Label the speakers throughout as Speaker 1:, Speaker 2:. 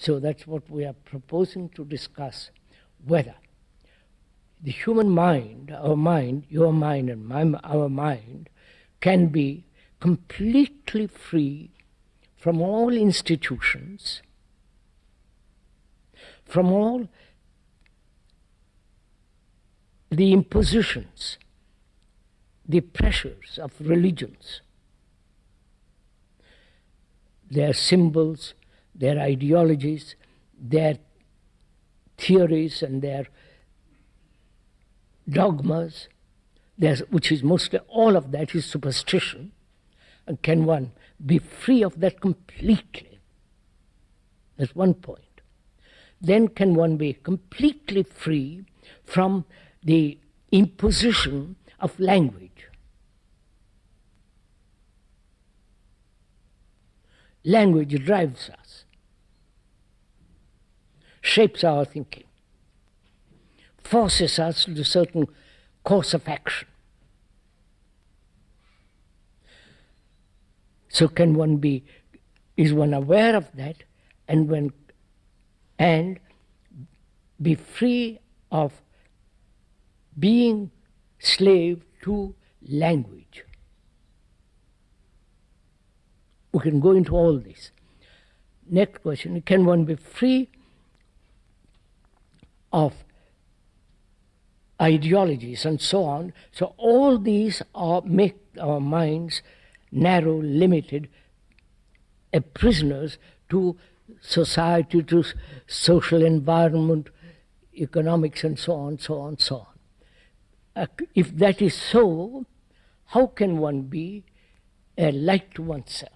Speaker 1: So that's what we are proposing to discuss, whether the human mind, our mind, your mind and our mind, can be completely free from all institutions, from all the impositions, the pressures of religions, their symbols, their ideologies, their theories and their dogmas, which is mostly all of that is superstition. And can one be free of that completely? That's one point. Then can one be completely free from the imposition of language? Language drives us, shapes our thinking, forces us to a certain course of action. So is one aware of that and be free of being slave to language? We can go into all this. Next question, can one be free of ideologies and so on? So all these make our minds narrow, limited, prisoners to society, to social environment, economics, and so on, so on, so on. If that is so, how can one be a light to oneself?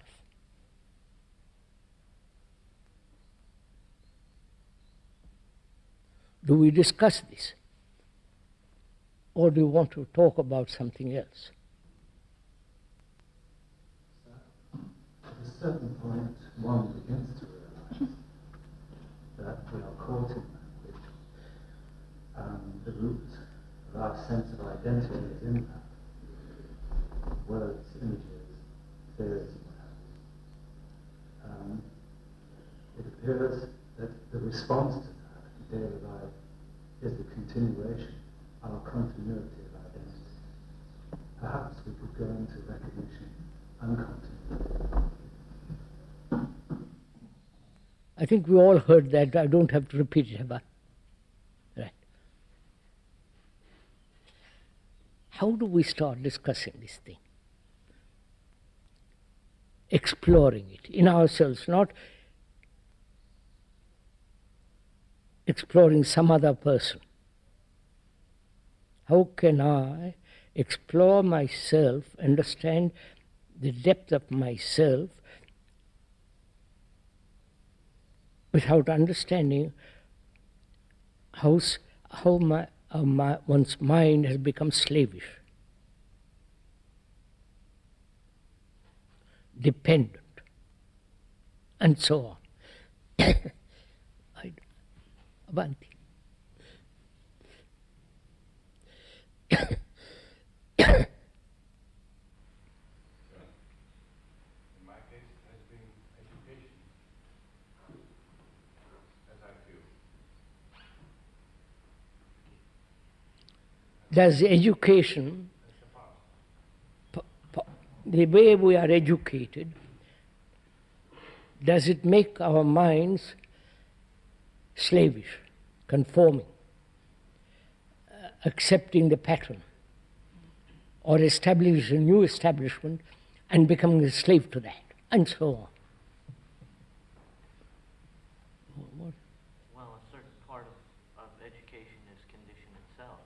Speaker 1: Do we discuss this? Or do you want to talk about something else?
Speaker 2: At a certain point, one begins to realize that we are caught in language, and the root of our sense of identity is in that. Words, images, theories, what have you. It appears that the response to that in daily life is the continuation, our continuity of identity. Perhaps we could go into recognition and continuity.
Speaker 1: I think we all heard that. I don't have to repeat it, have I? Right. How do we start discussing this thing? Exploring it in ourselves, not exploring some other person. How can I explore myself, understand the depth of myself, without understanding how one's mind has become slavish, dependent, and so on. Avanti.
Speaker 3: In my case, it has been education, as I feel.
Speaker 1: Does education, the way we are educated, does it make our minds slavish, conforming, accepting the pattern, or establish a new establishment and becoming a slave to that, and so on? What?
Speaker 4: Well, a certain part of education is condition itself.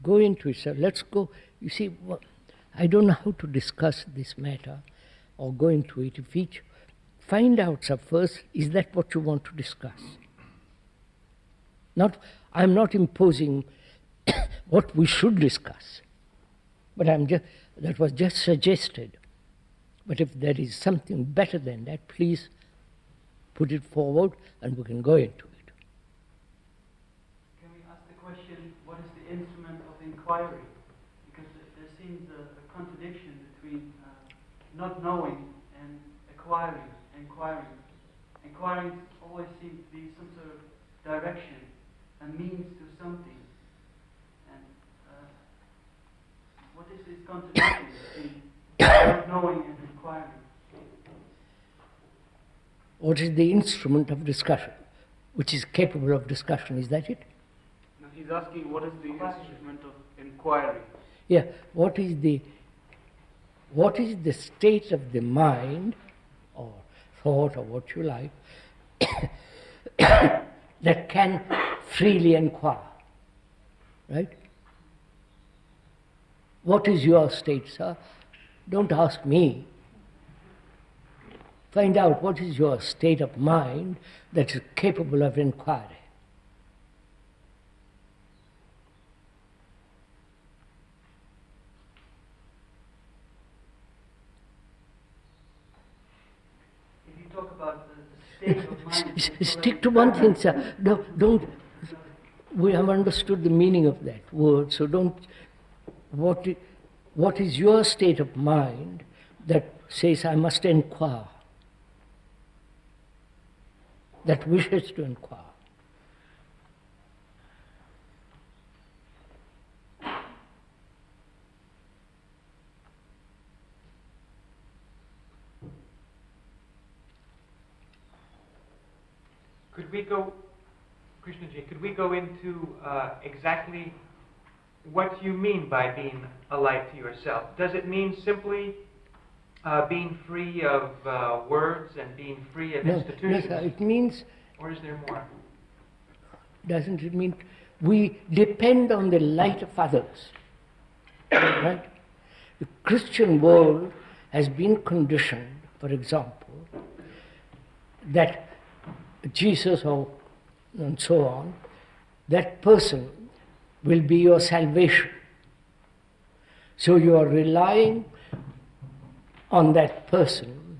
Speaker 1: Go into it, sir. Let's go. You see, I don't know how to discuss this matter or go into it. If each find out, sir, first, is that what you want to discuss? I'm not imposing what we should discuss, but that was just suggested. But if there is something better than that, please put it forward and we can go into it.
Speaker 5: Can we ask the question, what is the instrument of inquiry? Because there seems a contradiction between not knowing and inquiring. Inquiring always seems to be some sort of direction, a means to something. And what is this contradiction between not knowing and inquiring?
Speaker 1: What is the instrument of discussion, which is capable of discussion? Is that it?
Speaker 5: Now he's asking what is the instrument of inquiry?
Speaker 1: Yeah. What is the state of the mind, or thought, or what you like, that can freely inquire? Right? What is your state, sir? Don't ask me. Find out what is your state of mind that is capable of inquiry.
Speaker 5: If you talk about the state of mind...
Speaker 1: Stick to one thing, sir. Don't. We have understood the meaning of that word, so don't. What is your state of mind that says, I must inquire? That wishes to inquire.
Speaker 6: Could we go, Krishnaji, could we go into exactly what you mean by being a light to yourself? Does it mean simply being free of words and being free of institutions?
Speaker 1: No, it means,
Speaker 6: or is there more?
Speaker 1: doesn't it mean we depend on the light of others? Right? The Christian world has been conditioned, for example, that Jesus and so on, that person will be your salvation. So you are relying on that person,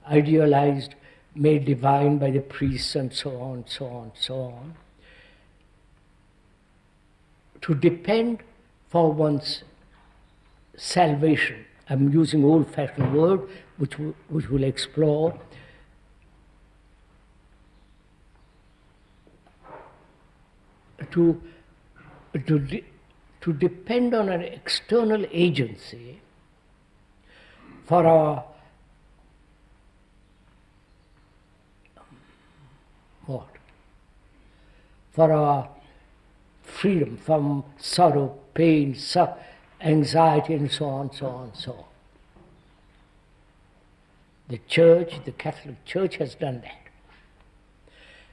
Speaker 1: idealized, made divine by the priests and so on, so on, so on, to depend for one's salvation. I'm using old-fashioned word, which we'll explore. To depend on an external agency for our what? For our freedom from sorrow, pain, anxiety, and so on, so on, so on. The Church, the Catholic Church, has done that.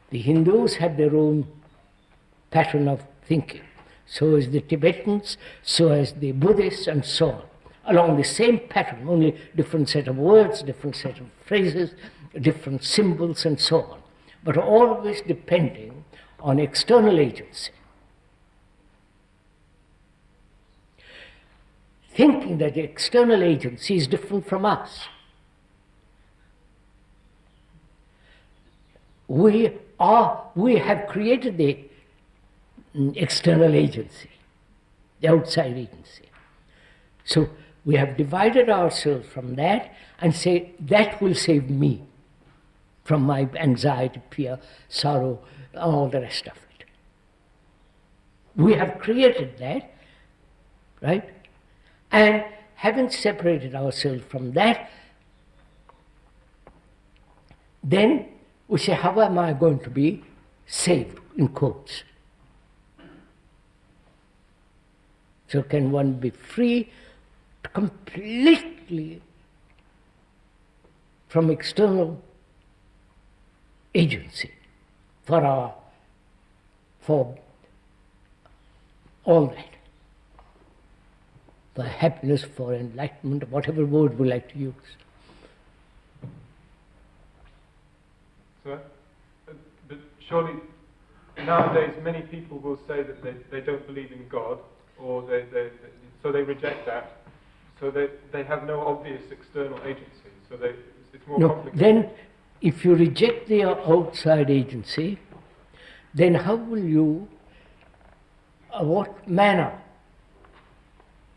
Speaker 1: The Hindus had their own pattern of thinking. So as the Tibetans, so as the Buddhists, and so on. Along the same pattern, only different set of words, different set of phrases, different symbols, and so on. But always depending on external agency. Thinking that the external agency is different from us. We have created the external agency, the outside agency. So we have divided ourselves from that and say, that will save me from my anxiety, fear, sorrow, all the rest of it. We have created that, right? And having separated ourselves from that, then we say, how am I going to be saved, in quotes? So can one be free completely from external agency for all that? For happiness, for enlightenment, whatever word we like to use.
Speaker 7: So, but surely nowadays many people will say that they don't believe in God, or so they reject that. So they have no obvious external agency. So it's more complicated.
Speaker 1: Then, if you reject the outside agency, then how will you, what manner,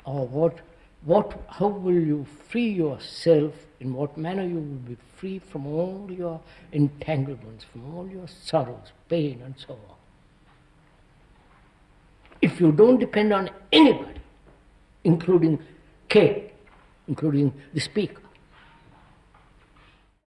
Speaker 1: or what how will you free yourself, in what manner you will be free from all your entanglements, from all your sorrows, pain and so on. If you don't depend on anybody, including Kate, including the speaker,